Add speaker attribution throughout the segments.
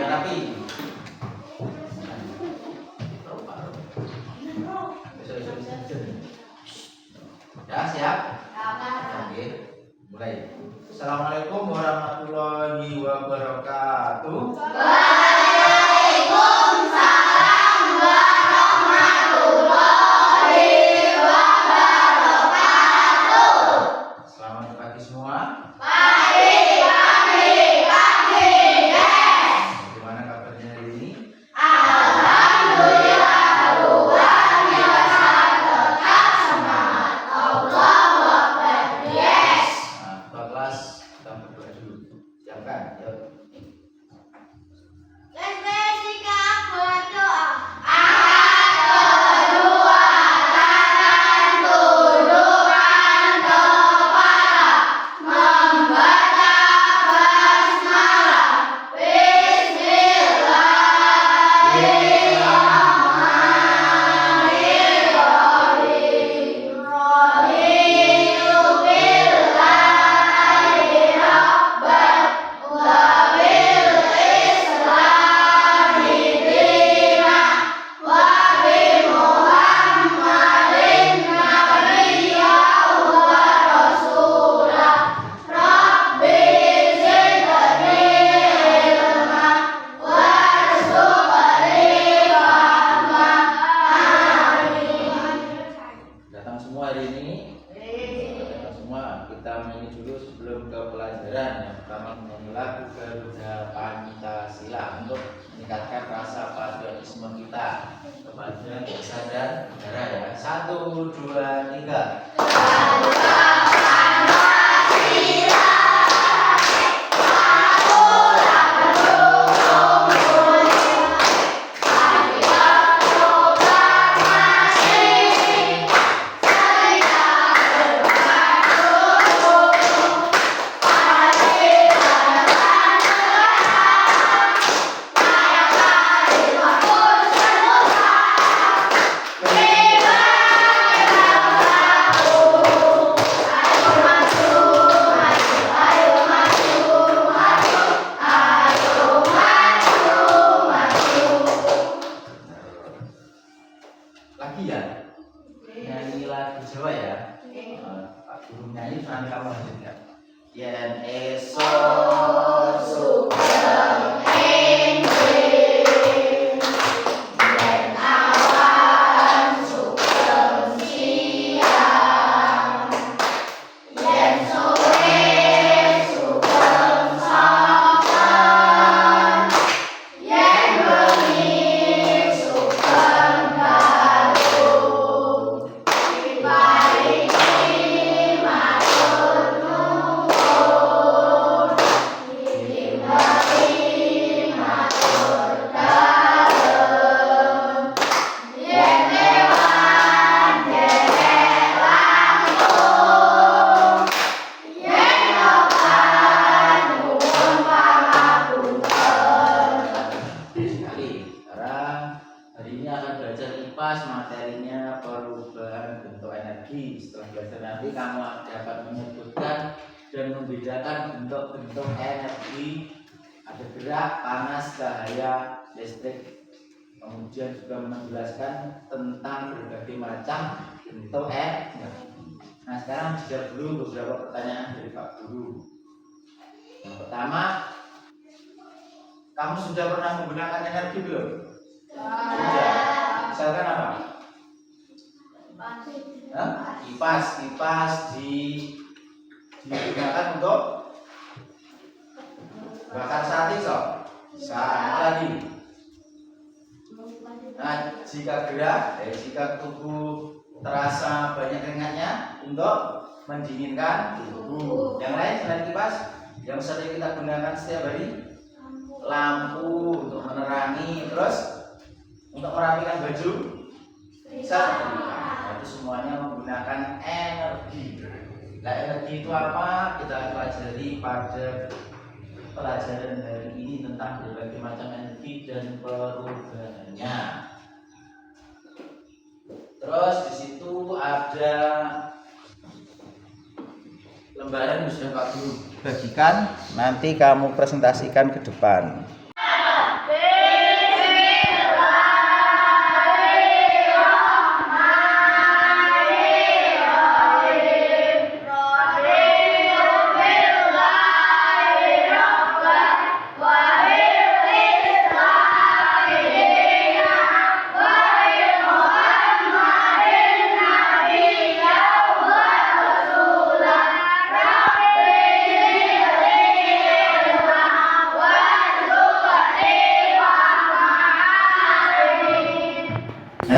Speaker 1: rapi. Ya, siap? Oke, mulai. Assalamualaikum warahmatullahi wabarakatuh.
Speaker 2: Waalaikumsalam warahmatullahi wabarakatuh.
Speaker 1: Selamat pagi semua.
Speaker 2: Pagi.
Speaker 1: Bagaimana kabarnya hari ini?
Speaker 2: Alhamdulillah, luar biasa, tetap semangat. Allahu Akbar. Yes.
Speaker 1: Nah, ketua kelas kita berdoa dulu. Siapkan, yuk.
Speaker 2: Jessica berdoa. Angkat kedua tangan, tundukkan kepala, membaca basmalah. Bismillahirrahmanirrahim. Raditu billahi rabban wa bil islami dinan wa bi Muhammadin nabiyyan wa rasulah. Rabbi zidni ilman warzuqni fahman.
Speaker 1: Datang semua hari ini. Datang semua. Kita menyanyi dulu sebelum ke pelajaran. Yang pertama menyanyi lagu Garuda Pancasila untuk meningkatkan rasa patriotisme kita kepada bangsa dan negara ya. 1, 2, 3. Lagi ya, nyanyi lagu Jawa ya. Pak Guru nyanyi, nanti kamu lanjutkan. Yen esok sugeng enjing, yen awan sugeng siang, yen sore sugeng sapan, yen bengi sugeng dalu. Diparingi matur nuwun, diparingi matur dalem. Yen kewan derek langkung, yen opan nyuwun pangapunten. Sekali. Sekarang hari ini akan belajar IPAS, materinya perubahan bentuk energi. Setelah belajar nanti kamu dapat menyebutkan dan membedakan bentuk-bentuk energi. Ada gerak, panas, cahaya, listrik. Kemudian juga menjelaskan tentang berbagai macam bentuk energi. Nah, sekarang dijawab dulu beberapa pertanyaan dari Pak Guru. Yang pertama, kamu sudah pernah menggunakan energi belum? Sudah. Misalkan apa? Kipas digunakan untuk bakar sate, so. Apa lagi? Nah, jika gerak, jika tubuh terasa banyak keringatnya, untuk mendinginkan tubuh. Yang lain selain kipas, yang sering kita gunakan setiap hari, lampu untuk menerangi, terus untuk merapikan baju, setrika. Itu semuanya menggunakan energi. Nah, energi itu apa? Kita pelajari pada pelajaran hari ini tentang berbagai macam energi dan perubahannya. Terus di situ ada lembaran yang sudah Pak Guru bagikan, nanti kamu presentasikan ke depan.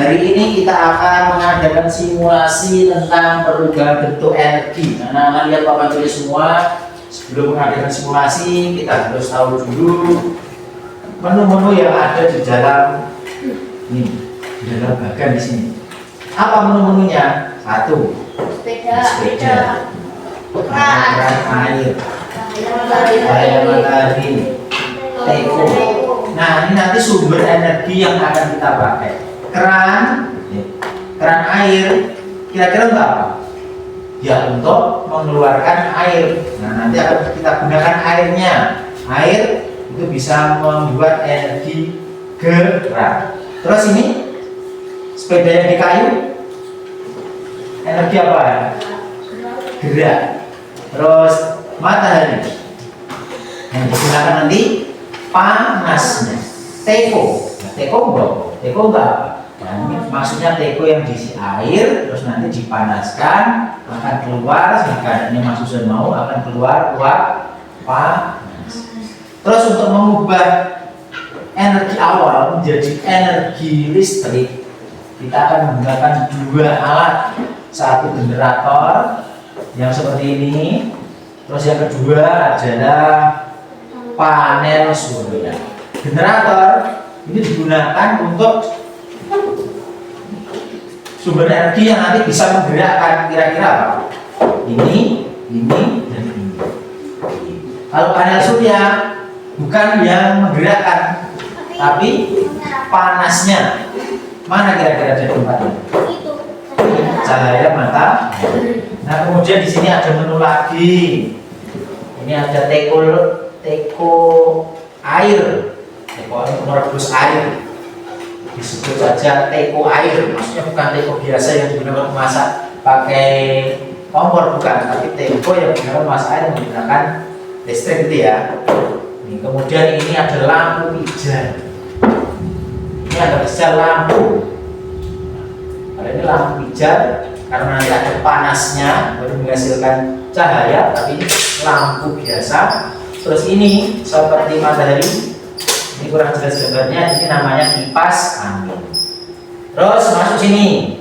Speaker 1: hari ini kita akan mengadakan simulasi tentang perubahan bentuk energi. Anak-anak lihat papan tulis semua. Sebelum mengadakan simulasi, kita harus tahu dulu menu-menu yang ada di dalam ini, di dalam bagan di sini. Apa menu-menunya? Satu, sepeda, keran air, cahaya matahari, teko. Nah, ini nanti sumber energi yang akan kita pakai. Keran air, kira-kira untuk apa? Ya, untuk mengeluarkan air. Nah, nanti akan kita gunakan airnya. Air itu bisa membuat energi gerak. Terus ini sepeda yang di kayu, energi apa ya? Gerak. Terus matahari yang digunakan nanti panasnya. Teko, nah, teko enggak apa? Nah, ini maksudnya teko yang diisi air, terus nanti dipanaskan, akan keluar, jika ini Mas Susan mau, akan keluar uap panas. Terus untuk mengubah energi awal menjadi energi listrik, kita akan menggunakan dua alat. Satu generator yang seperti ini, terus yang kedua adalah panel surya. Generator ini digunakan untuk sumber energi yang nanti bisa menggerakkan kira-kira apa? Ini, dan ini. Kalau panel surya bukan yang menggerakkan, tapi panasnya. Mana kira-kira ada tempatnya? Cahaya matahari. Nah, kemudian di sini ada menu lagi. Ini ada teko air, teko untuk merebus air. Disebut saja teko air, maksudnya bukan teko biasa yang digunakan memasak pakai kompor, bukan, tapi teko yang digunakan memasak air menggunakan listrik itu ya. Ini, kemudian ini ada lampu pijar. Ini ada pijar lampu. Nah, ini lampu pijar karena nanti ada panasnya baru menghasilkan cahaya, tapi ini lampu biasa. Terus ini seperti matahari. Ini kurang jelas gambarnya, ini namanya kipas angin. Terus masuk sini.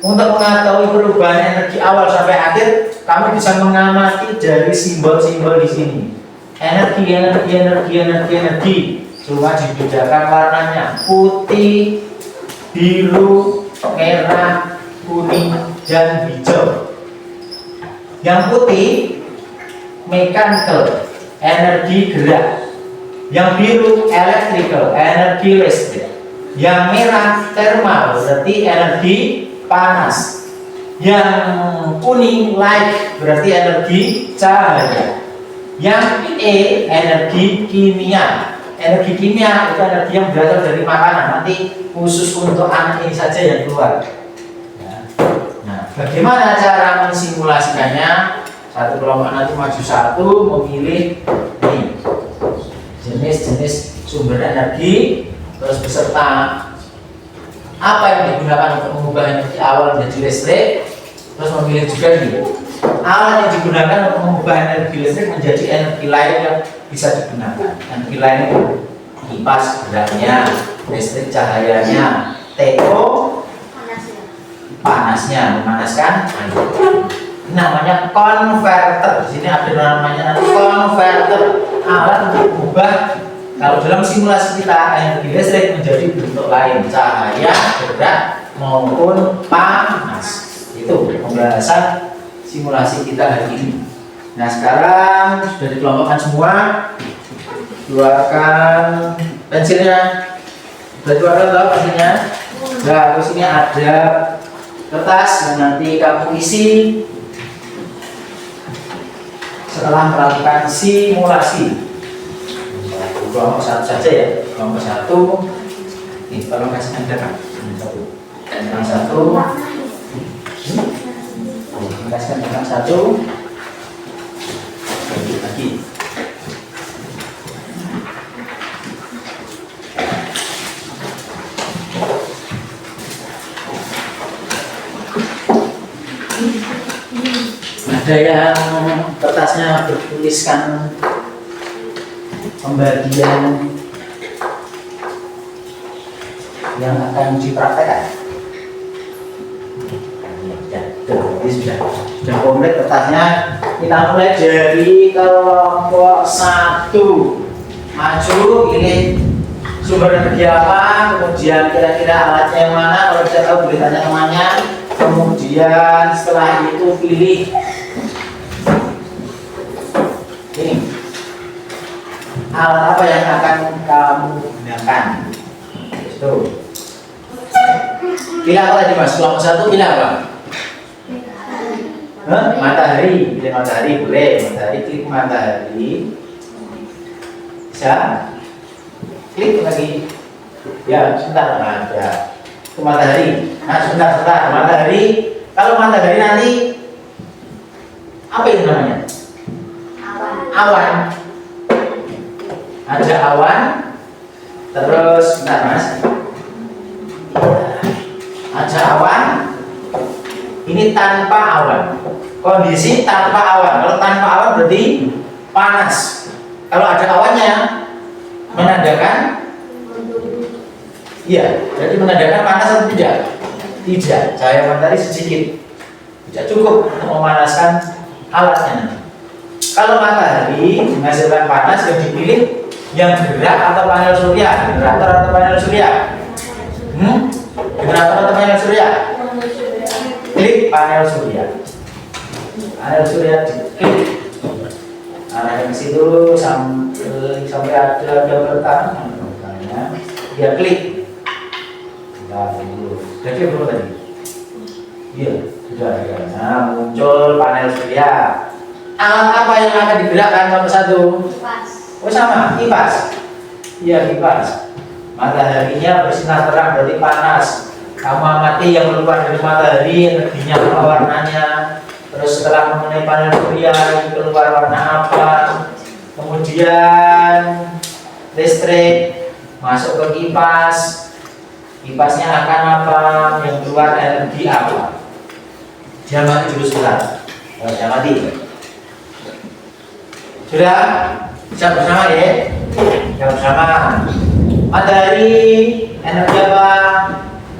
Speaker 1: Untuk mengetahui perubahan energi awal sampai akhir, kamu bisa mengamati dari simbol-simbol di sini. Energi. Cuma dibedakan warnanya, putih, biru, merah, kuning, dan hijau. Yang putih mechanical, energi gerak. Yang biru electrical, energi listrik. Yang merah thermal, berarti energi panas. Yang kuning light, berarti energi cahaya. Yang E energi kimia. Energi kimia itu energi yang berasal dari makanan. Nanti khusus untuk anak ini saja yang keluar. Nah, bagaimana cara mensimulasikannya? Satu kelompok nanti maju satu, memilih ini jenis-jenis sumber energi, terus beserta apa yang digunakan untuk mengubah energi awal menjadi listrik, terus memilih juga nih alat yang digunakan untuk mengubah energi listrik menjadi energi lain yang bisa digunakan. Energi lain itu kipas geraknya, listrik cahayanya, teko panasnya, memanaskan air. Ini namanya konverter. Di sini ada namanya konverter, alat untuk mengubah, kalau dalam simulasi kita, energi listrik menjadi bentuk lain, cahaya, gerak maupun panas. Itu pembahasan simulasi kita hari ini. Nah, sekarang sudah dikelompokkan semua. Keluarkan pensilnya. Sudah keluarkan tahu pensilnya? Nah, terus ini ada kertas yang nanti kamu isi setelah melakukan simulasi. Kelompok satu saja ya, kelompok satu. Ini tolong kasih anda kan, yang satu. Kasihkan yang satu. Lagi. Ada yang kertasnya bertuliskan pembagian yang akan dipraktekkan. Jadi sudah komplit kertasnya. Kita mulai dari kelompok 1. Maju, pilih sumber energi apa, kemudian kira-kira alatnya yang mana, kalau tidak tahu boleh tanya temannya. Kemudian setelah itu pilih ini alat apa yang akan kamu gunakan. Itu pilih apa tadi mas? Kelompok 1 pilih apa? Matahari. Pilih matahari boleh. Matahari, klik matahari. Bisa klik lagi ya, sebentar ada ke matahari. Nah sebentar matahari. Kalau matahari nanti apa itu namanya? Awan. Ada awan. Terus sebentar mas, ada awan. Ini tanpa awan. Kondisi tanpa awan. Kalau tanpa awan berarti panas. Kalau ada awannya menandakan, iya, jadi menandakan panas atau tidak? Tidak, cahaya matahari sedikit, tidak cukup untuk memanaskan alatnya. Kalau matahari menghasilkan panas, yang dipilih yang gerak atau panel surya, generator atau panel surya? Generator atau panel surya? Klik panel surya. Panel surya diklik. Arahnya ke situ sampai ada bertahan, dia klik. Nah, jadi belum tadi? Iya, sudah ada. Nah, muncul panel surya. Alat apa yang akan digerakkan nomor 1?
Speaker 2: Kipas.
Speaker 1: Oh sama, kipas. Iya, kipas. Mataharinya bersinar terang berarti panas. Kamu amati yang keluar dari matahari, energinya apa, warnanya. Terus setelah mengenai panel surya keluar warna apa, kemudian listrik masuk ke kipas, kipasnya akan apa, yang keluar energi apa. Diamati dulu sebentar. Diamati. Sudah bisa bersama ya? Bisa bersama. Matahari energi apa?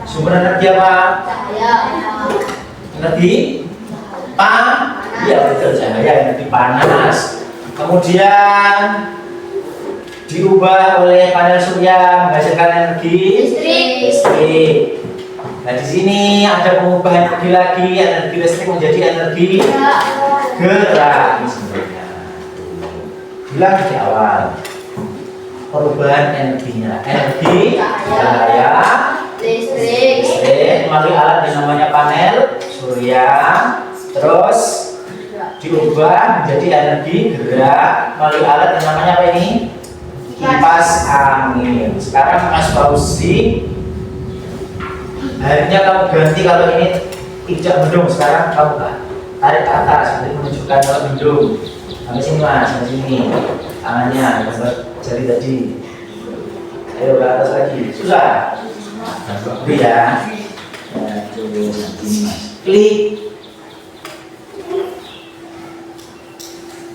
Speaker 1: Sumber energi apa?
Speaker 2: Cahaya.
Speaker 1: Energi iya betul, cahaya energi panas. Kemudian diubah oleh panel surya menghasilkan energi listrik. Nah di sini ada pengubah energi lagi, energi listrik menjadi energi gerak. Ini sebenarnya bilang di awal perubahan energinya, energi cahaya listrik melalui alat yang namanya panel surya. Terus diubah menjadi energi gerak melalui alat yang namanya apa ini? Kipas angin. Sekarang Mas Fauzi, akhirnya kamu ganti, kalau ini tidak mendung, sekarang kamu tarik ke atas, nanti menunjukkan kalau mendung. Sampai sini mas, sampai sini. Tangannya, gambar jari tadi. Ayo ke atas lagi. Susah. Nah, ya. Klik.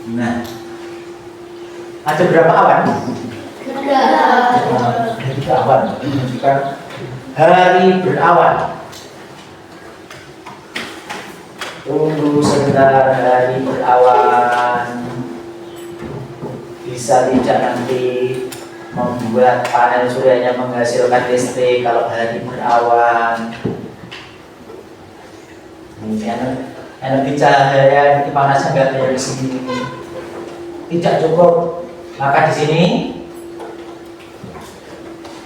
Speaker 1: Nah, ada berapa awan? Ada awan, menunjukkan hari berawan. Tunggu sebentar, hari berawan. Bisa tidak nanti membuat panel suryanya menghasilkan listrik kalau hari berawan. Ini energi cahaya, energi panasnya nggak ada di sini. Tidak cukup, maka di sini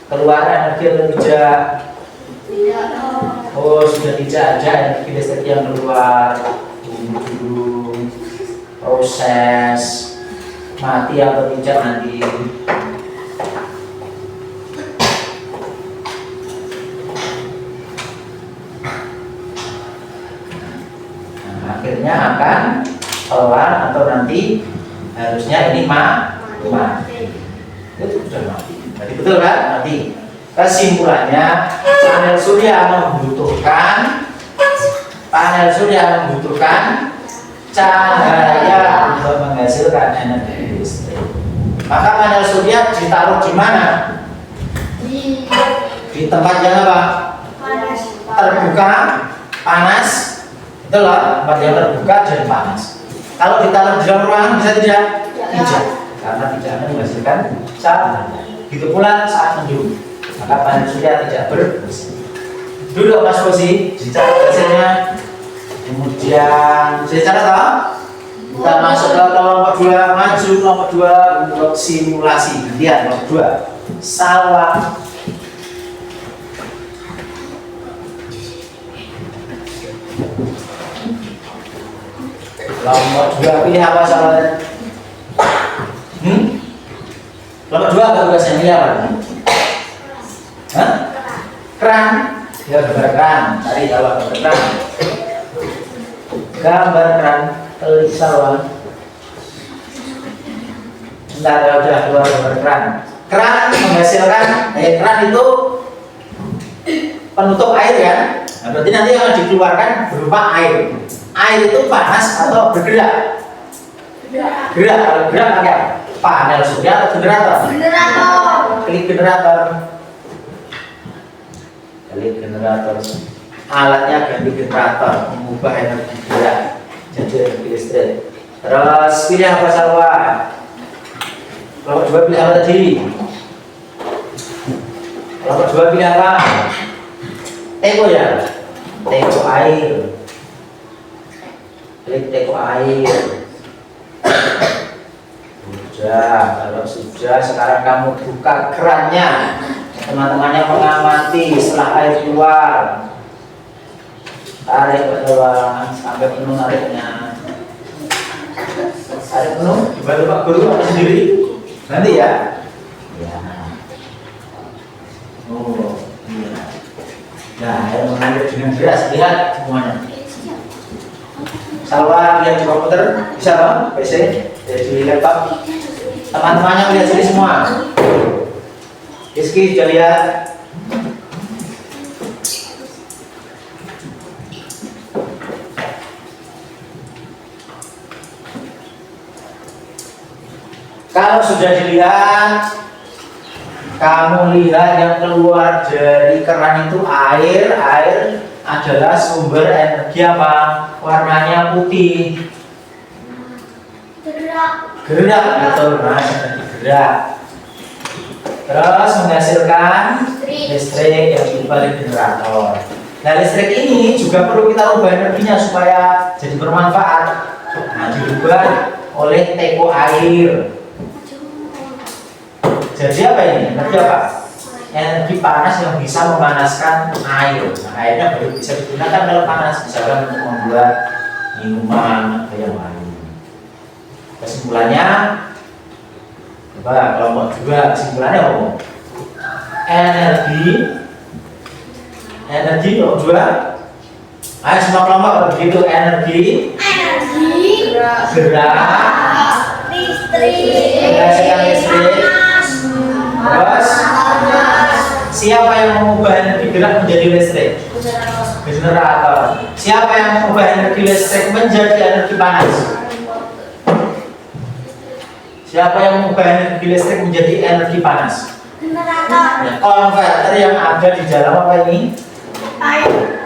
Speaker 1: keluar energi atau tidak? Oh sudah tidak ada energi listrik yang keluar. Tunggu dulu proses mati atau tidak nanti. Nah, akhirnya akan keluar atau nanti harusnya ini mati. Itu sudah mati. Jadi betul kan? Mati. Kesimpulannya panel surya membutuhkan cahaya untuk menghasilkan energi listrik. Maka panel surya ditaruh di mana?
Speaker 3: Di tempat yang apa?
Speaker 2: Panas.
Speaker 3: Terbuka, panas. Betul lah, tempat yang terbuka dan panas. Kalau ditaruh di dalam ruangan bisa tidak? Tidak, karena tidak menghasilkan cahaya. Begitu pula saat mendung, maka panel surya tidak berfungsi. Duduk Mas Bosi, dicatat hasilnya. Kemudian saya catat toh? Kita masuk ke kelompok 2, maju kelompok 2 untuk simulasi. Gantian kelompok 2. Salwa. Kelompok 2 pilih apa Salwa? Kelompok 2 apa tugasnya pilih apa? Hah? Keran. Ya gambar keran. Cari tahu gambar keran. Gambar keran. Klik Salwa. Bentar ya udah keluar gambar keran. Keran menghasilkan keran itu penutup air ya. Nah, berarti nanti akan dikeluarkan berupa air. Air itu panas atau bergerak? Gerak. Kalau gerak pakai panel surya atau generator?
Speaker 2: Generator.
Speaker 3: Klik generator. Klik generator. Alatnya ganti generator, mengubah energi gerak jadi energi listrik. Terus pilih apa Salwa? Kelompok 2 pilih apa tadi? Kelompok 2 pilih apa? Teko ya? Teko air. Klik teko air. Sudah, kalau sudah sekarang kamu buka kerannya. Teman-temannya mengamati setelah air keluar. Tarik ke bawah sampai penuh nariknya. Tarik penuh, dibantu Pak Guru atau sendiri? Nanti ya. Ya. Oh, iya. Nah, yang mengalir dengan deras, lihat semuanya. Salwa lihat di komputer, bisa Pak? PC, di laptop. Teman-temannya lihat sini semua. Rizky sudah lihat. Kalau sudah dilihat, kamu lihat yang keluar dari keran itu air. Air adalah sumber energi apa? Warnanya putih.
Speaker 2: Gerak.
Speaker 3: Gerak, betul Mas, energi gerak. Terus menghasilkan listrik yang dibalik generator. Nah, listrik ini juga perlu kita ubah energinya supaya jadi bermanfaat. Nah, diubah oleh teko air. Jadi apa ini? Energi apa? Energi panas yang bisa memanaskan air. Nah, airnya baru bisa digunakan kalau panas, misalkan untuk membuat minuman atau yang lain. Kesimpulannya, coba kelompok 2 kesimpulannya apa? Energi kelompok 2. Ayo semua kelompok begitu energi gerak menghasilkan listrik. Terus siapa yang mengubah energi gerak menjadi listrik? Generator. Siapa yang mengubah energi listrik menjadi energi panas? Siapa yang mengubah energi listrik menjadi energi panas?
Speaker 2: Generator.
Speaker 3: Ya, konverter yang ada di dalam apa ini?
Speaker 2: Air.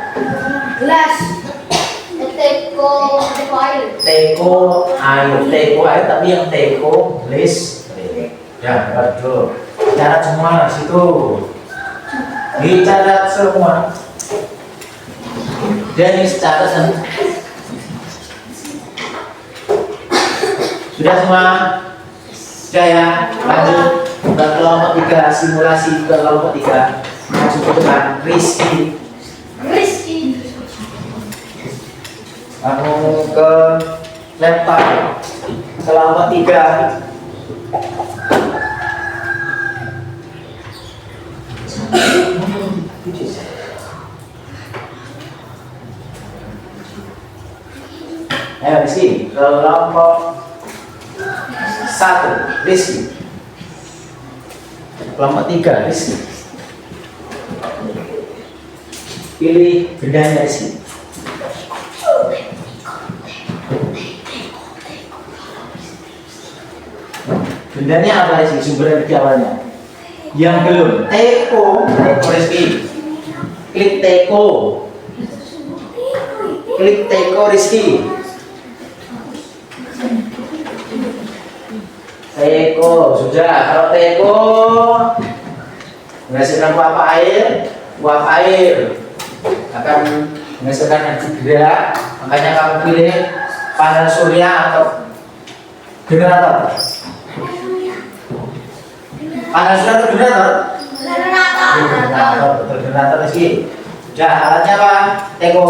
Speaker 2: Gelas. Teko air.
Speaker 3: Teko air, tapi yang teko listrik. Ya, betul. Catat semua situ. Dicatat semua. Dan catatan. Sudah semua? Sudah ya, lanjut ke kelompok 3, simulasi ke kelompok 3. Maju ke depan, Rizky. Kamu ke laptop kelompok 3. Ayo Rizky, kelompok 1, Rizky. Kelompok 3, Rizky. Pilih bendanya Rizky. Bendanya apa Rizky? Sumber energi awalnya? Yang belum. Teko Rizky. Klik Teko. Klik Teko Rizky. Teko sudah. Kalau Teko menghasilkan uap air akan menghasilkan energi gerak. Makanya kamu pilih panel surya atau generator. Panel surya atau generator? Generator Rizky. Sudah, alatnya apa? Teko.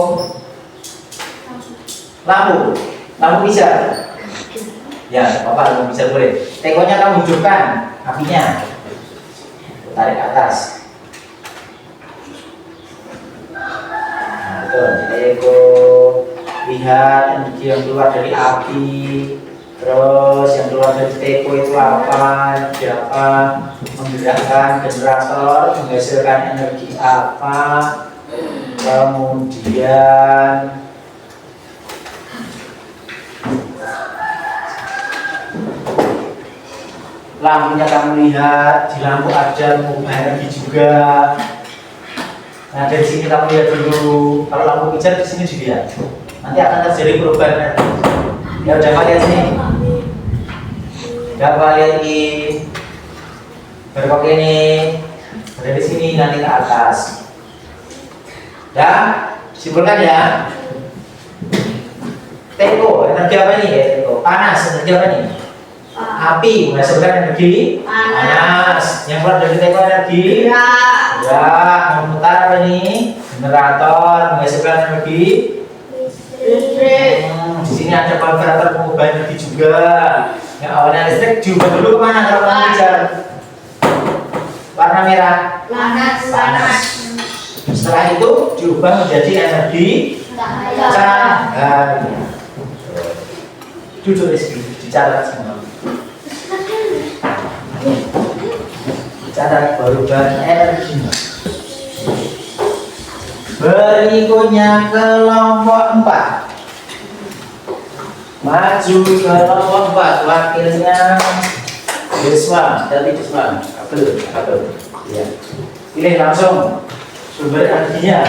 Speaker 3: Lampu bisa. Ya, lampu bisa boleh. Tekonya kamu hidupkan apinya. Tarik ke atas. Nah, betul. Teko. Lihat energi yang keluar dari api. Terus yang keluar dari teko itu apa? Siapa? Menggerakkan generator, menghasilkan energi apa? Kemudian lampunya kamu lihat, di lampu ada mengubah energi juga. Nah dari sini kamu lihat dulu. Kalau lampu hijau di sini dilihat. Nanti akan terjadi perubahan energi. Ya udah lihat sini. Coba lihat ini. Berpakai ini. Dari sini nanti ke atas. Ya, simpulkan ya. Teko, energi apa ini ya? Teko, panas, energi apa ini? Api menghasilkan energi panas. Yang keluar dari teko energi gerak. Memutar apa ini? Generator menghasilkan energi listrik. Di sini ada konverter pengubah energi juga. Yang awalnya listrik diubah dulu kemana kalau warna hijau? Warna merah. Panas. Setelah itu diubah menjadi energi cahaya. Jujur Rizky, dicatat semua. Catat perubahan energi. Berikutnya kelompok 4. Maju ke kelompok 4. Wakilnya Deswan, dari Deswan. Kabel. Ya. Pilih langsung sumber energinya.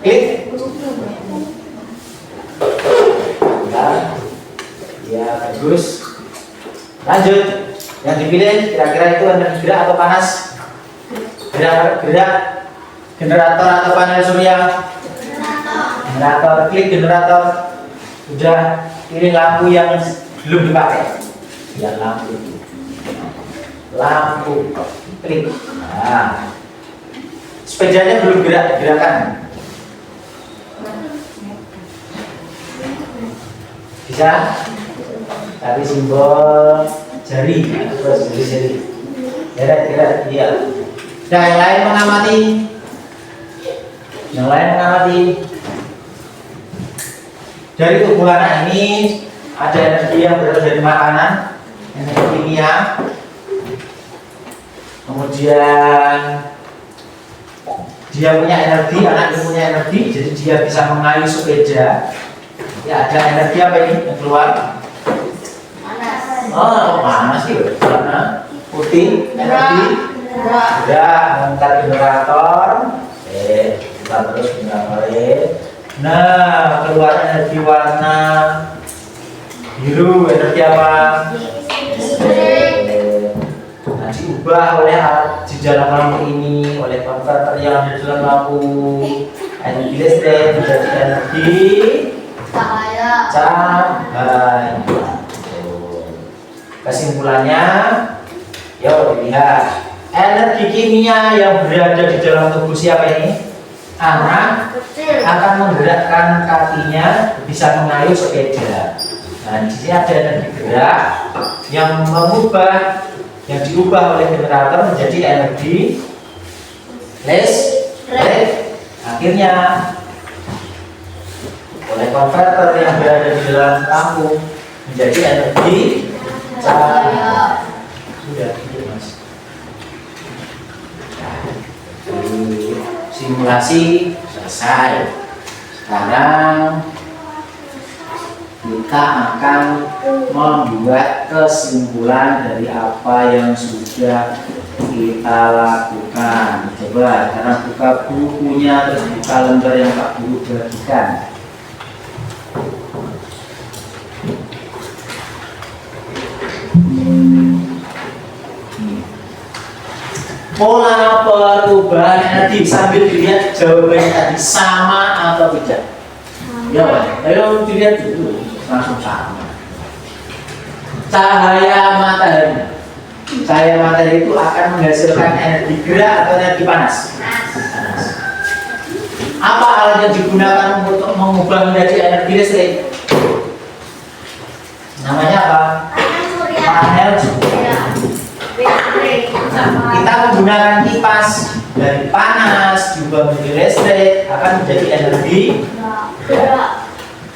Speaker 3: Klik. Ya, bagus. Lanjut. Yang dipilih kira-kira itu energi gerak atau panas? Gerak. Generator atau panel surya? Generator. Klik generator. Sudah, pilih lampu yang belum dipakai. Ya, lampu. Klik. Nah. Sepedanya belum gerakan. Bisa? Cari simbol jari, terus jari. Gerak, iya. Nah, yang lain mengamati. Dari tubuh anak ini ada energi yang berasal dari makanan, energi kimia. Kemudian dia punya energi, anak ini punya energi, jadi dia bisa mengayuh sepeda. Ya, ada energi apa ini yang keluar?
Speaker 2: Panas.
Speaker 3: Oh, panas sih, warna putih, energi gerak, mengangkat generator. Kita terus generator. Nah, keluar energi warna biru, energi apa? Nah, diubah oleh alat di dalam lampu ini, oleh konverter yang ada di dalam lampu. Energi listrik menjadi energi cahaya. Kesimpulannya, yuk lihat energi kimia yang berada di dalam tubuh siapa ini? Anak akan menggerakkan kakinya, bisa mengayuh sepeda. Nah, di sini ada energi gerak yang diubah oleh generator menjadi energi listrik. Akhirnya oleh konverter yang berada di dalam lampu menjadi energi cahaya. Sudah gitu Mas. Simulasi selesai. Sekarang kita akan membuat kesimpulan dari apa yang sudah kita lakukan. Coba karena buka bukunya, terus buka lembar yang Pak Guru bagikan. Pola perubahan energi sambil dilihat jawabannya tadi sama atau tidak. Ya Pak, ayo dilihat dulu langsung sama. Cahaya matahari. Cahaya matahari itu akan menghasilkan energi gerak atau energi panas. Panas. Apa alat yang digunakan untuk mengubah menjadi energi listrik? Namanya apa? Panel surya. Nah, kita menggunakan kipas dari panas juga menjadi listrik akan menjadi energi gerak.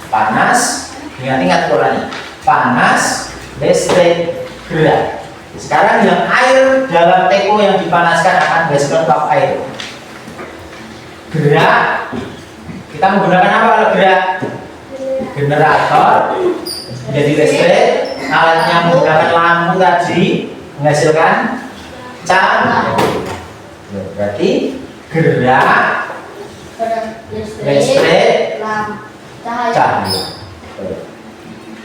Speaker 3: Panas, ingat polanya. Panas, listrik, gerak. Sekarang yang air dalam teko yang dipanaskan akan menghasilkan uap air. Gerak, kita menggunakan apa kalau gerak? Generator menjadi listrik. Alatnya menggunakan lampu tadi menghasilkan cahaya. Berarti gerak, listrik, cahaya.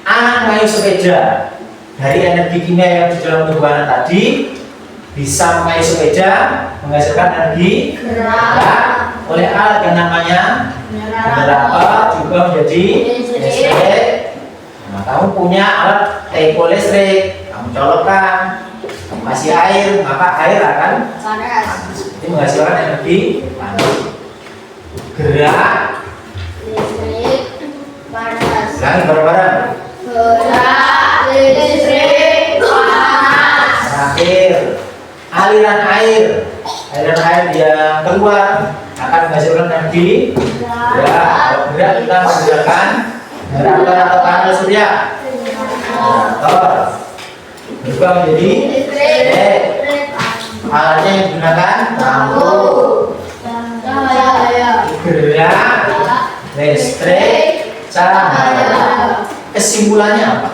Speaker 3: Anak mengayuh sepeda dari energi kimia yang di dalam tubuh anak tadi bisa mengayuh sepeda menghasilkan energi gerak oleh alat yang namanya generator juga menjadi listrik. Nah, kamu punya alat teko listrik, kamu colokkan, kamu kasih air, maka air akan panas. Ini menghasilkan energi panas. Gerak,
Speaker 2: Listrik, panas.
Speaker 3: ulangi bareng-bareng.
Speaker 2: Gerak, listrik, panas.
Speaker 3: Terakhir, aliran air yang keluar akan menghasilkan energi gerak. Kalau gerak kita menggunakan generator atau panel surya. Generator juga menjadi listrik. Alatnya yang digunakan lampu. Gerak, listrik, cahaya. Kesimpulannya apa?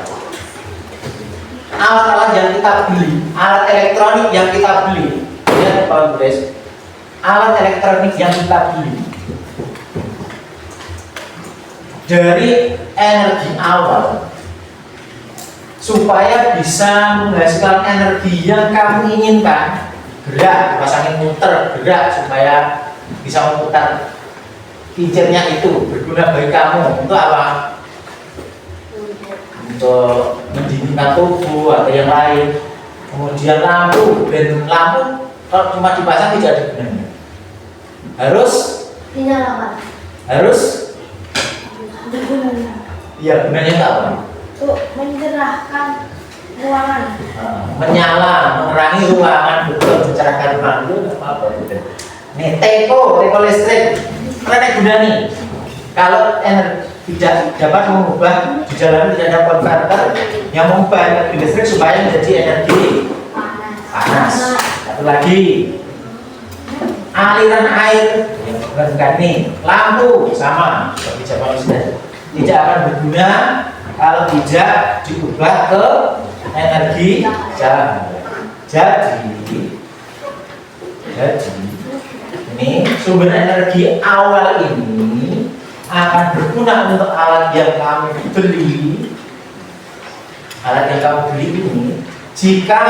Speaker 3: Alat-alat yang kita beli, alat elektronik yang kita beli, ya Pak Guys, alat elektronik yang kita beli dari energi awal supaya bisa menghasilkan energi yang kamu inginkan. Gerak, pasangin muter, gerak supaya bisa memutar kincirnya itu berguna bagi kamu. Untuk apa? Untuk mendinginkan tubuh atau yang lain. Kemudian lampu, dan lampu kalau cuma dipasang tidak ada gunanya. Harus iya, gunanya itu apa?
Speaker 2: Untuk mencerahkan ruangan.
Speaker 3: Menyala, menerangi ruangan, betul, mencerahkan ruangan itu apa gitu. Nih, teko listrik, mana gunanya? Kalau energi tidak dapat mengubah di dalamnya tidak ada konverter yang mengubah energi listrik supaya menjadi energi panas. Satu lagi, aliran air yang bukan nih, lampu sama seperti zaman listrik tidak akan berguna kalau tidak diubah ke energi cahaya. Jadi ini sumber energi awal ini akan berguna untuk alat yang kamu beli. Alat yang kamu beli ini jika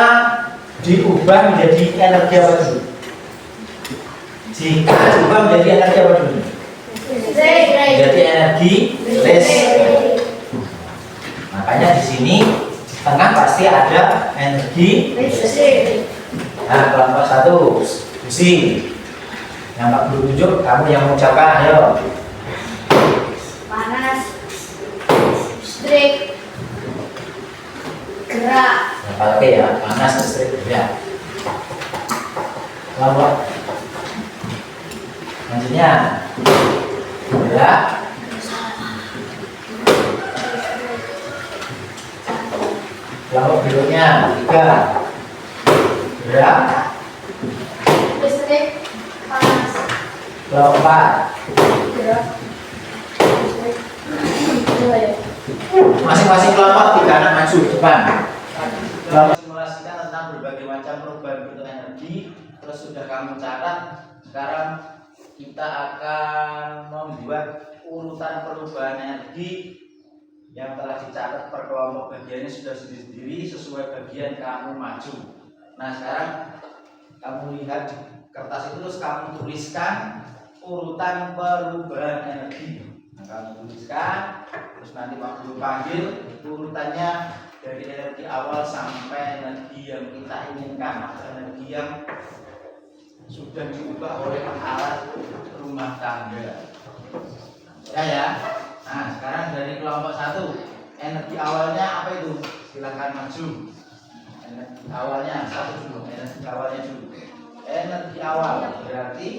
Speaker 3: diubah menjadi energi apa dulu? Jika diubah menjadi energi apa dulu? Menjadi energi listrik. Makanya di sini di tengah pasti ada energi listrik. Nah, kelompok 1 diskusi. Yang Pak Guru tunjuk, kamu yang mengucapkan, ayo.
Speaker 2: Panas, listrik, gerak.
Speaker 3: Oke ya, panas, listrik, gerak. Kelompok selanjutnya, gerak. Kelompok berikutnya, 3. Gerak.
Speaker 2: Listrik, panas.
Speaker 3: Kelompok 4.
Speaker 2: Gerak. Listrik.
Speaker 3: Masing-masing kelompok 3 anak maju depan. Kelompok simulasikan tentang berbagai macam perubahan bentuk energi. Terus sudah kamu catat. Sekarang kita akan membuat urutan perubahan energi yang telah dicatat per kelompok. Bagiannya sudah sendiri-sendiri sesuai bagian kamu maju. Nah sekarang kamu lihat di kertas itu, terus kamu tuliskan urutan perubahan energi. Nah, kamu tuliskan, terus nanti Pak Guru panggil urutannya dari energi awal sampai energi yang kita inginkan, atau energi yang sudah diubah oleh alat rumah tangga. Ya. Nah, sekarang dari kelompok 1, energi awalnya apa itu? Silakan maju. Energi awalnya satu dulu, energi awalnya dulu. Energi awal berarti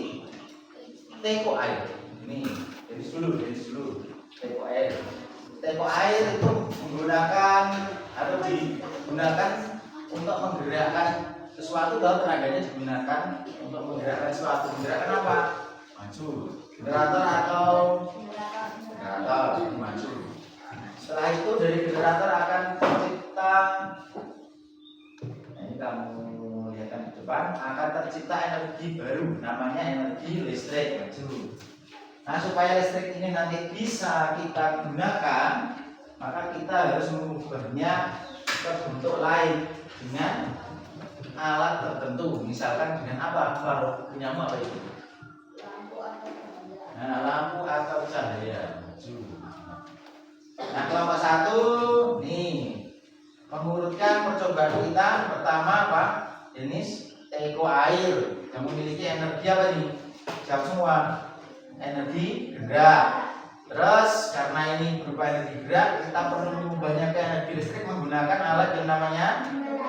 Speaker 3: teko air. Ini dari dulu. Teko air. Teko air itu menggunakan atau digunakan untuk menggerakkan sesuatu, atau tenaganya digunakan untuk menggerakkan sesuatu. Menggerakkan apa? Maju. Generator atau generator maju. Setelah itu dari generator akan tercipta, ini kamu lihat di depan, akan tercipta energi baru, namanya energi listrik. Maju. Nah supaya listrik ini nanti bisa kita gunakan, maka kita harus mengubahnya ke bentuk lain dengan alat tertentu. Misalkan dengan apa? Kalau punyamu apa itu? Nah, lampu atau cahaya. Maju. Nah kelompok 1 nih mengurutkan percobaan kita. Pertama apa? Jenis teko air yang memiliki energi apa nih? Jawab semua. Energi gerak. Terus karena ini berupa energi gerak, kita perlu mengubahnya ke energi listrik menggunakan alat yang namanya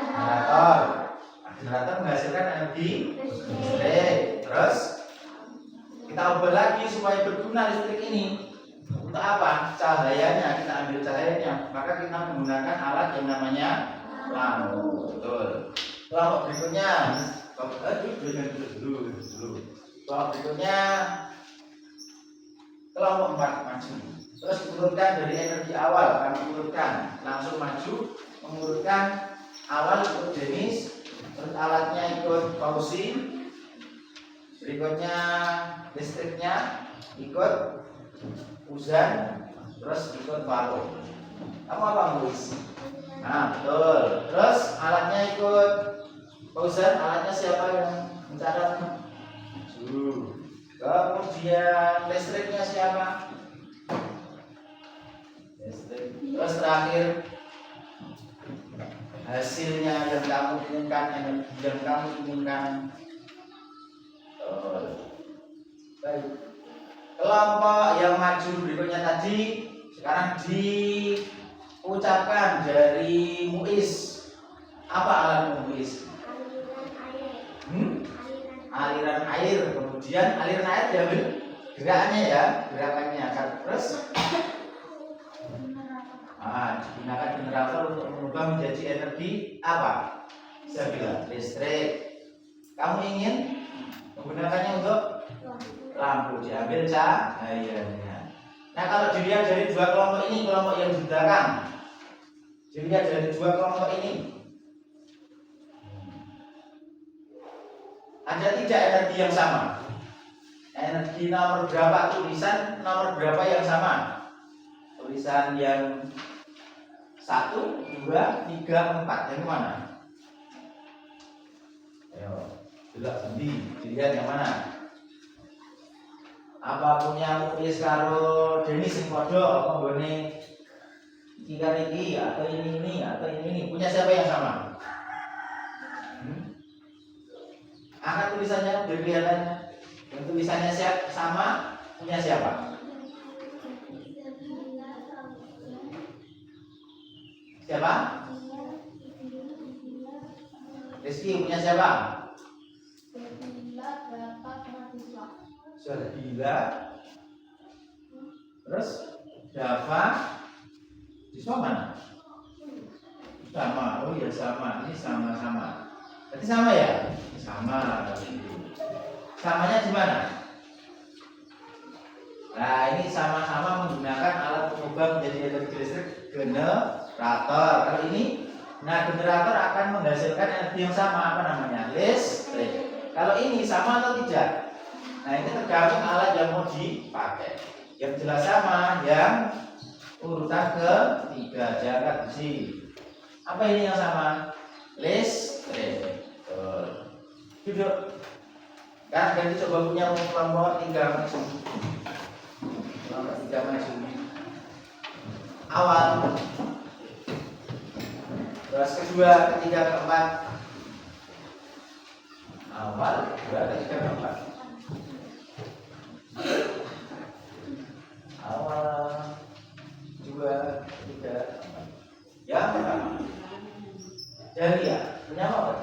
Speaker 3: generator. Nah, generator menghasilkan energi listrik. Terus kita ubah lagi supaya berguna listrik ini. Untuk apa? Cahayanya, kita ambil cahayanya, maka kita menggunakan alat yang namanya lampu. Betul. Kelompok berikutnya, kelompok berikutnya kelompok 4 maju. Terus urutkan dari energi awal, kami urutkan langsung maju, mengurutkan awal ikut jenis, terus alatnya ikut fausi, berikutnya listriknya ikut uzan, terus ikut valve. Kamu apa nulis? Nah betul. Terus alatnya ikut uzan, alatnya siapa yang mencatat? Kemudian listriknya siapa? Listrik. Terus terakhir hasilnya yang kamu inginkan, energi yang kamu inginkan. Baik. Kelompok yang maju berikutnya tadi sekarang diucapkan dari Muiz. Apa alat Muiz? Aliran air. Kemudian aliran air diambil gerakannya ya, gerakannya akan terus digunakan generator untuk mengubah menjadi energi apa? Saya bilang listrik. Kamu ingin menggunakannya untuk lampu, diambil cahayanya. Nah kalau dilihat dari dua kelompok ini, kelompok yang di belakang, dilihat dari dua kelompok ini, ada tidak energi yang sama? Energi nomor berapa? Tulisan nomor berapa yang sama? Tulisan yang 1, 2, 3, 4 yang mana? Ayo, jelas sendiri, dilihat yang mana? Apa punya Muiz karo Denis sing padha apa nggone iki kan iki atau ini atau ini punya siapa yang sama? Angkat tulisannya biar kelihatannya. Yang tulisannya sama punya siapa? Siapa? Rizky punya siapa? Bila. Terus Dava siswa mana? Sama. Oh iya sama. Ini sama-sama. Berarti sama ya? Sama. Samanya di mana?
Speaker 1: Nah, ini sama-sama menggunakan alat pengubah menjadi energi listrik generator. Kalau ini, nah generator akan menghasilkan energi yang sama, apa namanya? Listrik. Kalau ini sama atau tidak? Nah, ini tergantung alat yang mau dipakai. Yang jelas sama, yang urutan ketiga, jangka besi. Apa ini yang sama? Listrik. Duduk. Kan ganti coba punya kelompok 3 maju. Kelompok 3 maju. Awal. Terus kedua, ketiga, keempat. Awal, kedua, ketiga, keempat. Awal, dua, ketiga, keempat. Yang pertama. Jahiliyah, punya apa?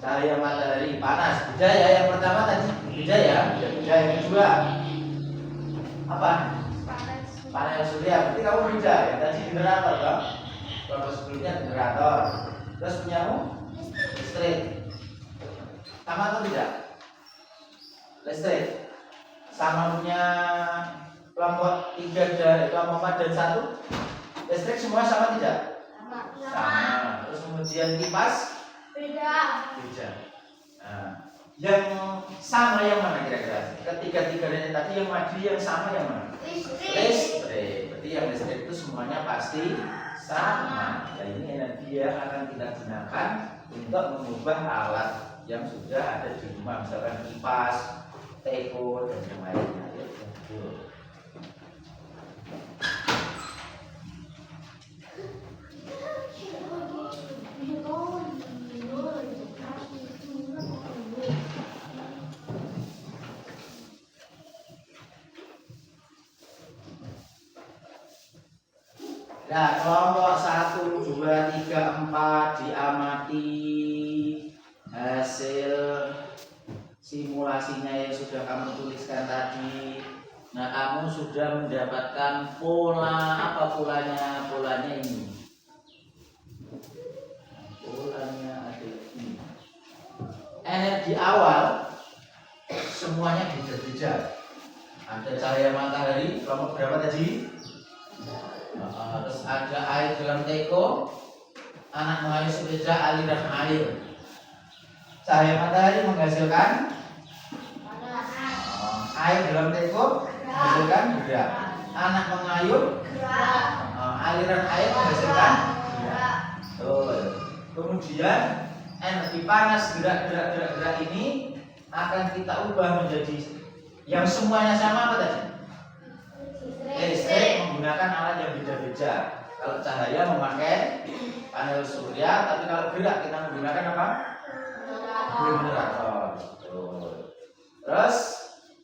Speaker 1: Cahaya matahari panas. Budaya yang pertama tadi budaya. Budaya yang kedua apa? Panel surya. Berarti kamu beda ya. Tadi generator kan? Kalau sebelumnya generator. Terus punyamu listrik. Sama atau tidak? Listrik. Sama punya kelompok 3 dan kelompok 4 dan 1. Listrik semua sama tidak? Sama. Terus kemudian kipas beda. Nah, yang sama yang mana kira-kira? Ketiga-tiganya tadi yang maju yang sama yang mana? Listrik. Berarti yang listrik itu semuanya pasti sama. Dan ini energi yang akan kita gunakan untuk mengubah alat yang sudah ada di rumah, misalkan kipas, teko dan yang lainnya. Nah, kelompok 1, 2, 3, 4 diamati hasil simulasinya yang sudah kamu tuliskan tadi. Nah, kamu sudah mendapatkan pola. Apa polanya? Polanya ini. Polanya ada ini. Energi awal semuanya beda-beda. Ada cahaya matahari, kelompok berapa tadi? Terus ada air dalam teko, anak mengayuh sepeda, aliran air. Cahaya matahari menghasilkan air dalam teko menghasilkan gerak. Anak mengayuh aliran air menghasilkan gerak. Kemudian energi panas gerak ini akan kita ubah menjadi yang semuanya sama apa tadi? Listrik menggunakan alat yang beda-beda. Kalau cahaya memakai panel surya, tapi kalau gerak kita menggunakan apa? Generator. Terus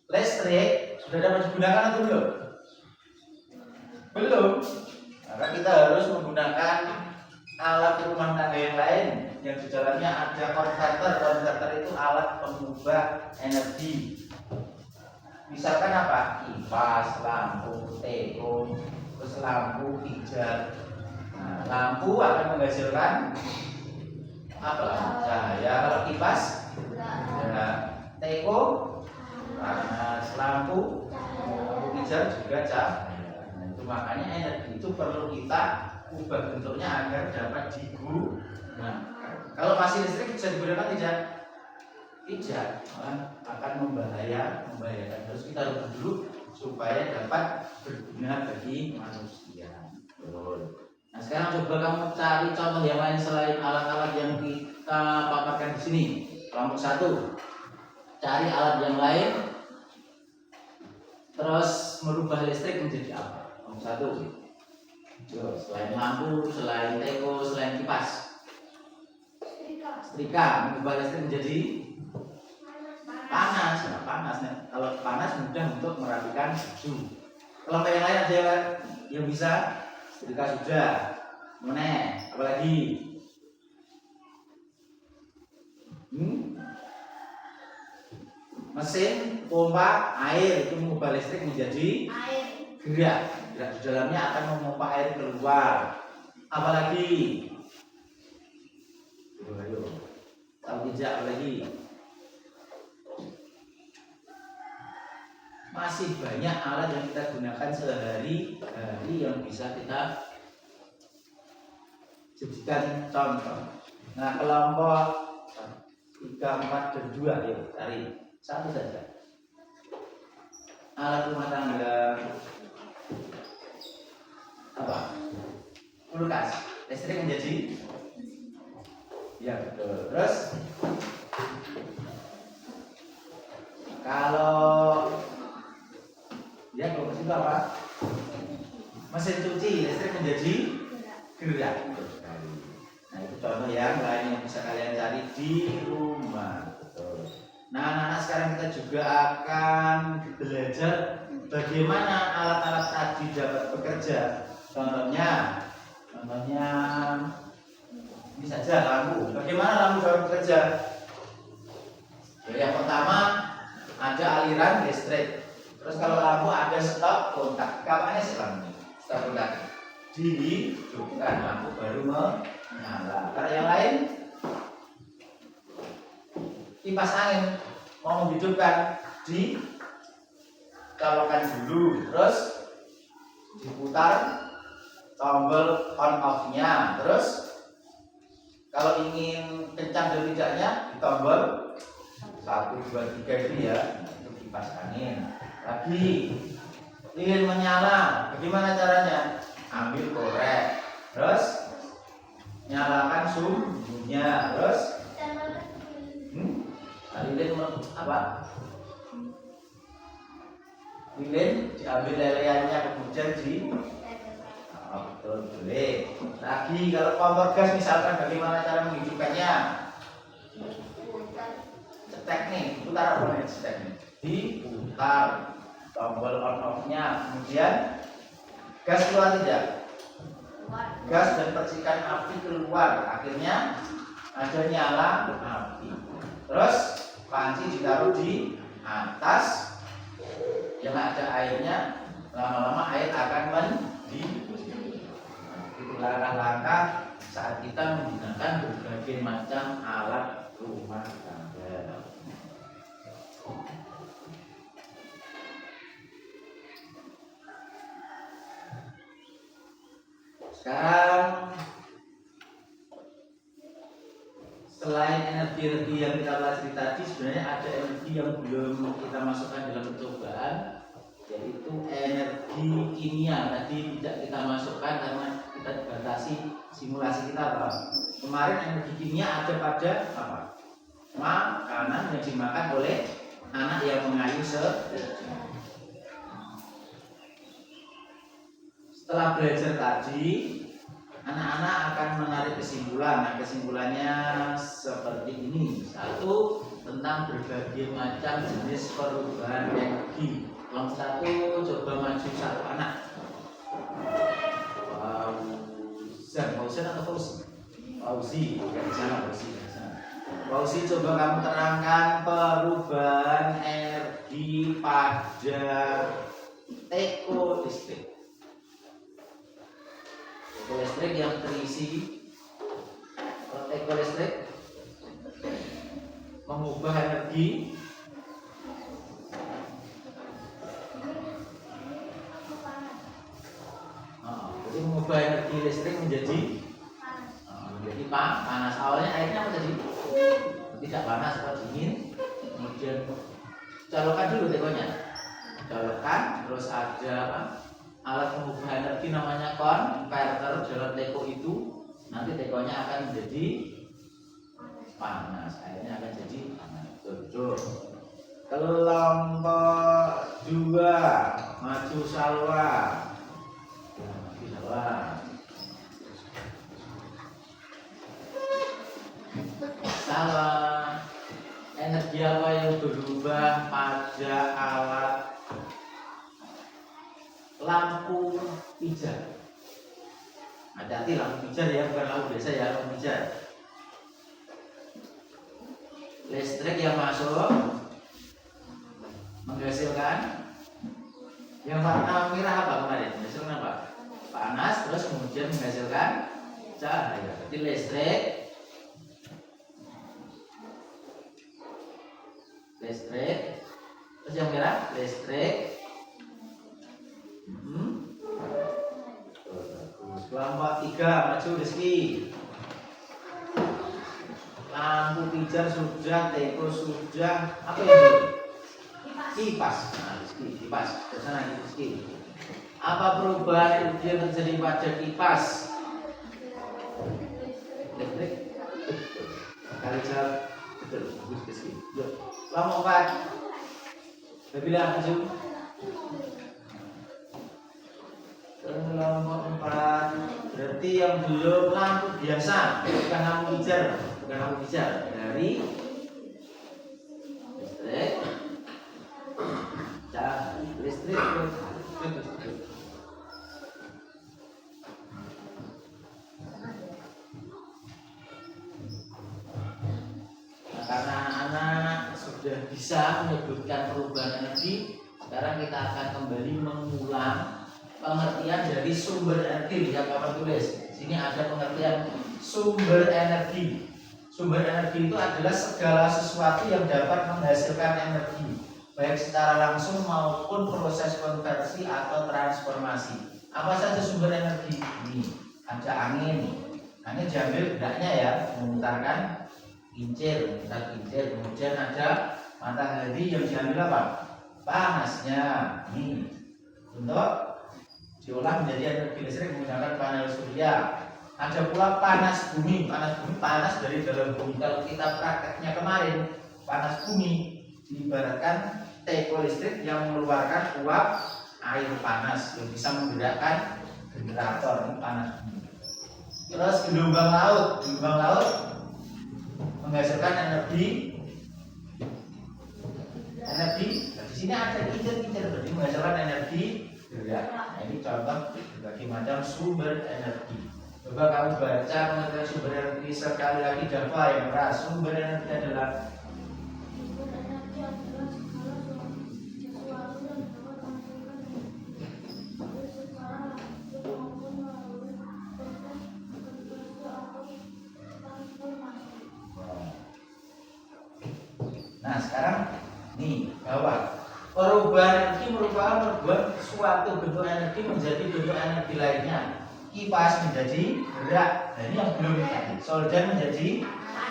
Speaker 1: listrik sudah dapat digunakan atau belum? Belum. Maka kita harus menggunakan alat rumah tangga yang lain yang di dalamnya ada konverter. Konverter itu alat pengubah energi. Misalkan apa? Kipas, lampu, teko, terus lampu hijau. Nah, lampu akan menghasilkan apa? Cahaya. Kalau kipas, ya, teko, panas. Lampu hijau juga cahaya. Nah, itu makanya energi itu perlu kita ubah bentuknya agar dapat digunakan. Nah, kalau masih listrik bisa digunakan tidak? Tidak, akan membahayakan. Terus kita rubah dulu supaya dapat berguna bagi manusia. Nah, sekarang coba kamu cari contoh yang lain selain alat-alat yang kita paparkan di sini. Kelompok 1, cari alat yang lain, terus merubah listrik menjadi apa? Kelompok 1. Selain lampu, selain teko, selain kipas, setrika mengubah listrik menjadi panas. Nah, panas. Nah, kalau panas mudah untuk merapikan baju. Kelompok yang lain ada yang bisa? Setrika sudah. Mana? Apalagi? Mesin pompa air itu mengubah listrik menjadi gerak. Gerak di dalamnya akan memompa air keluar. Apalagi? Ayo. Tahu tidak apalagi? masih banyak alat yang kita gunakan sehari-hari yang bisa kita jadikan contoh. Nah, kelompok 3, 4, dan 2, yuk cari satu saja. Alat rumah tangga apa? Kulkas. Listrik menjadi? Ya betul. Terus kalau ya kulkas itu apa? Mesin cuci. Listrik menjadi gerak. Nah itu contoh yang lain yang bisa kalian cari di rumah. Betul. Nah anak-anak sekarang kita juga akan belajar bagaimana alat-alat tadi dapat bekerja. Contohnya ini saja lampu. Bagaimana lampu dapat bekerja? Yang pertama ada aliran listrik. Terus kalau lampu ada stop kontak. Kapannya sih lampu? Stop kontak. Dihidupkan lampu baru menyala. Kalau yang lain kipas angin mau menghidupkan dicolokkan dulu, terus diputar tombol on off-nya, terus kalau ingin kencang dan tidaknya di tombol 1, 2, 3 itu ya, itu kipas angin. Lagi ingin menyala, bagaimana caranya? Ambil korek, terus nyalakan sumbunya, terus lilin apa? Lilin diambil leleannya kemudian betul boleh. Lagi kalau kompor gas misalkan bagaimana cara menghidupkannya? Cetek nih, putar apa nih cetek nih? Diputar tombol on off-nya, kemudian gas keluar tidak? Gas dan percikan api keluar, akhirnya ada nyala api. Terus panci ditaruh di atas yang ada airnya, lama-lama air akan mendidih. Itu langkah-langkah saat kita menggunakan berbagai macam alat rumah tangga. Sekarang selain energi-energi yang kita pelajari tadi, sebenarnya ada energi yang belum kita masukkan dalam percobaan, yaitu energi kimia. Tadi tidak kita masukkan karena kita dibatasi simulasi kita, Pak. Kemarin energi kimia ada pada apa? Makanan yang dimakan oleh anak yang mengayuh Setelah belajar tadi, anak-anak akan menarik kesimpulan. Nah, kesimpulannya seperti ini. 1, tentang berbagai macam jenis perubahan energi. Kelompok 1 coba maju 1 anak. Fauzan atau Fauzi? Fauzi, di sana Fauzi. Fauzi, coba kamu terangkan perubahan energi pada teko listrik. Listrik yang terisi teko listrik mengubah energi jadi mengubah energi listrik menjadi panas. Awalnya airnya apa tadi? Tidak panas atau dingin, kemudian colokkan dulu tekonya, colokkan, terus ada apa? Alat pengubah energi namanya konverter dalam teko itu, nanti tekonya akan menjadi panas, airnya akan jadi panas. Betul. Kelompok 2 maju Salwa. Maju Salwa. Salwa, energi apa yang berubah pada alat lampu pijar? Hati-hati, lampu pijar ya, bukan lampu biasa ya, lampu pijar. Listrik yang masuk menghasilkan yang warna merah apa kemarin? Menghasilkan apa? Panas, terus kemudian menghasilkan cahaya. Jadi listrik terus yang merah listrik. Bagus. Kelompok 3 maju Rizky. Lampu pijar sudah, teko sudah. Apa ini? Kipas. Nah, Rizky, kipas. Kesana Rizky. Apa perubahan yang terjadi pada kipas? Listrik. Kali jawab betul. Bagus Rizky. Yuk. Kelompok 4. Bilang maju. Kelompok 4 berarti yang belum lampu biasa, bukan lampu hijau, dari listrik, listrik. Nah, karena anak sudah bisa menyebutkan perubahan energi, sekarang kita akan kembali mengulang pengertian dari sumber energi. Yang kapan tulis sini ada pengertian sumber energi. Sumber energi itu adalah segala sesuatu yang dapat menghasilkan energi, baik secara langsung maupun proses konversi atau transformasi. Apa saja sumber energi? Ini ada angin diambil geraknya ya, memutarkan kincir, kemudian ada matahari yang diambil apa? Panasnya. Ini untuk diolah menjadi energi listrik menggunakan panel surya. Ada pula panas bumi. Panas dari dalam bumi. Kalau kita prakteknya kemarin, panas bumi diibaratkan teko listrik yang mengeluarkan uap air panas yang bisa menggerakkan generator. Ini panas bumi. Terus gelombang laut menghasilkan energi. Nah, di sini ada kincir-kincir berarti menghasilkan energi gerak. Nah, ini contoh berbagai macam sumber energi. Coba kamu baca pengertian sumber energi sekali lagi. Dava yang keras. Sumber energi adalah nah sekarang nih bahwa perubahan energi merupakan perubahan suatu bentuk energi menjadi bentuk energi lainnya. Kipas menjadi gerak. Nah ini yang belum tadi. Solder menjadi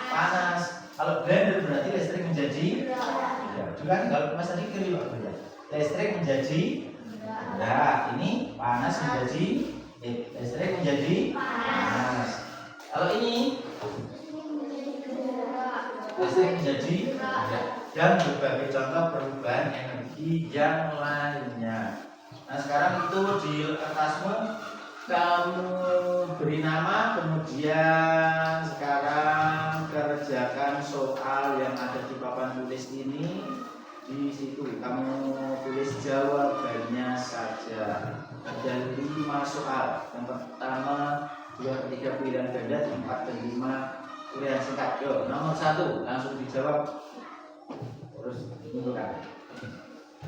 Speaker 1: panas. Kalau blender berarti listrik menjadi gerak. Juga kalau kipas tadi kiri Pak. Listrik menjadi gerak. Ini panas menjadi listrik menjadi panas. Kalau ini listrik menjadi gerak. Dan berbagai contoh perubahan energi yang lainnya. Nah sekarang itu di kertasmu kamu beri nama, kemudian sekarang kerjakan soal yang ada di papan tulis ini. Di situ kamu tulis jawabannya saja. Ada 5 soal. Yang pertama 2 3 pilihan ganda, 4 dan 5 pilihan singkat. Yo, nomor 1 langsung dijawab. Terus tentukan.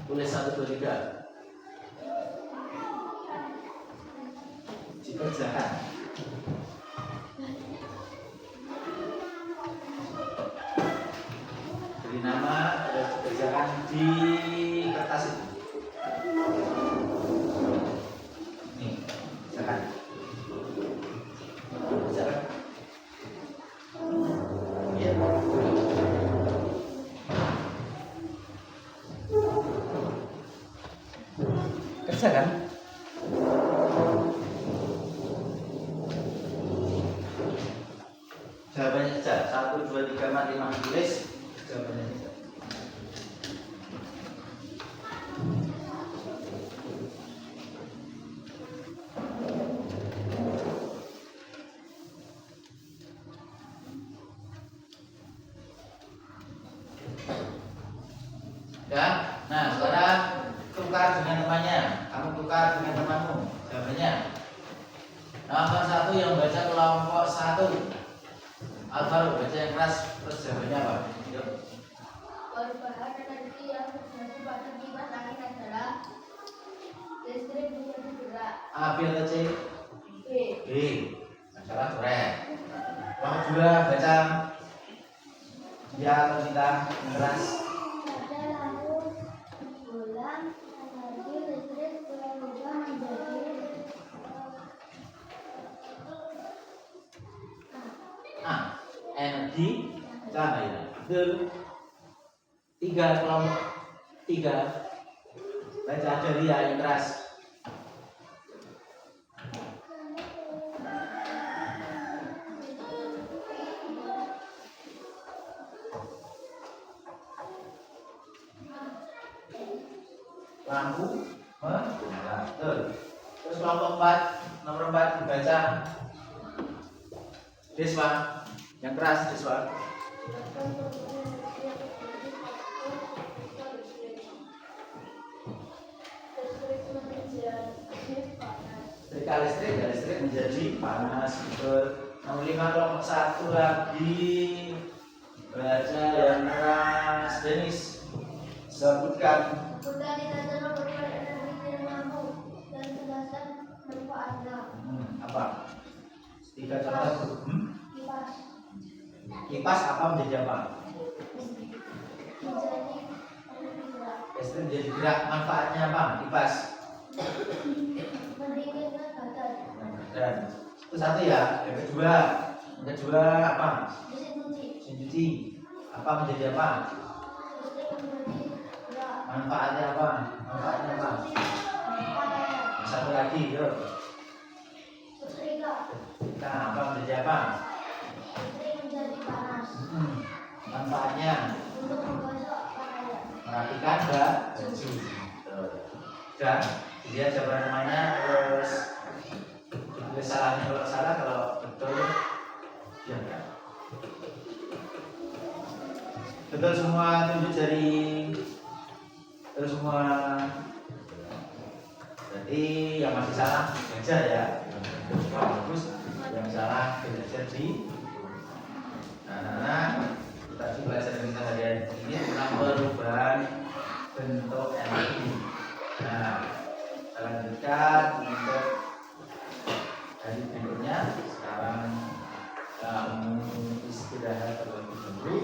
Speaker 1: Tulis 1 2 3. Dikerjakan. Beri nama, terus dikerjakan di kertas itu. Nih, kerjakan. Kerjakan. Iya. Kerjakan. Jawabannya saja 1 2 3 4 5 tulis jawabannya saja. Ya, nah sekarang tukar dengan temannya. Kamu tukar dengan temanmu jawabannya. Nomor 1 yang baca kelompok 1. Alvaro baca yang keras, terus jawabannya apa? Yuk.
Speaker 2: Perubahan energi yang terjadi pada kipas angin adalah listrik menjadi gerak.
Speaker 1: A, B atau C?
Speaker 2: B.
Speaker 1: B. Salah correct. Nomor 2 baca dia atau kita yang keras.
Speaker 2: Pada lampu
Speaker 1: energi cahaya. Betul. 3 kelompok 3. Baca dari yang keras. Lampu menyala. Betul. Terus kelompok 4, nomor 4 dibaca. Deswa, yang keras Deswa. Setrika listrik, dan listrik menjadi panas. Betul. Nomor 5 kelompok 1 lagi baca yang keras. Denis, sebutkan.
Speaker 2: Sudah ditata berupa energi dan lampu dan penjelasan manfaatnya.
Speaker 1: Apa? 3 contoh.
Speaker 2: Kipas.
Speaker 1: Kipas apa menjadi apa?
Speaker 2: Menjadi bergerak.
Speaker 1: Listrik menjadi gerak. Manfaatnya apa? Kipas.
Speaker 2: Mendinginkan badan.
Speaker 1: Dan itu satu ya. Yang kedua apa?
Speaker 2: Mesin cuci.
Speaker 1: Mesin cuci. Apa menjadi apa?
Speaker 2: Listrik menjadi gerak.
Speaker 1: Manfaatnya apa? Manfaatnya apa?
Speaker 2: Pakaian.
Speaker 1: Satu lagi, yuk.
Speaker 2: Setrika.
Speaker 1: Nah, apa menjadi apa?
Speaker 2: Listrik menjadi panas.
Speaker 1: Manfaatnya
Speaker 2: Untuk menggosok pakaian.
Speaker 1: merapikan baju. Dan dia jawaban namanya terus ditulis salahnya kalau salah, kalau betul ya kan. Betul semua, tunjuk jari. Terus semua. Berarti yang masih salah belajar ya. Semua bagus. Yang salah belajar di. Nah, kita belajar dengan kita hari ini tentang perubahan bentuk energi. Nah, kita lanjutkan untuk hari berikutnya. Sekarang kamu istirahat terlebih dahulu.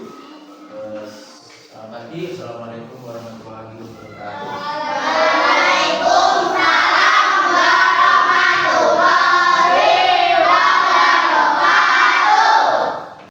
Speaker 1: Selamat pagi, assalamualaikum warahmatullahi wabarakatuh.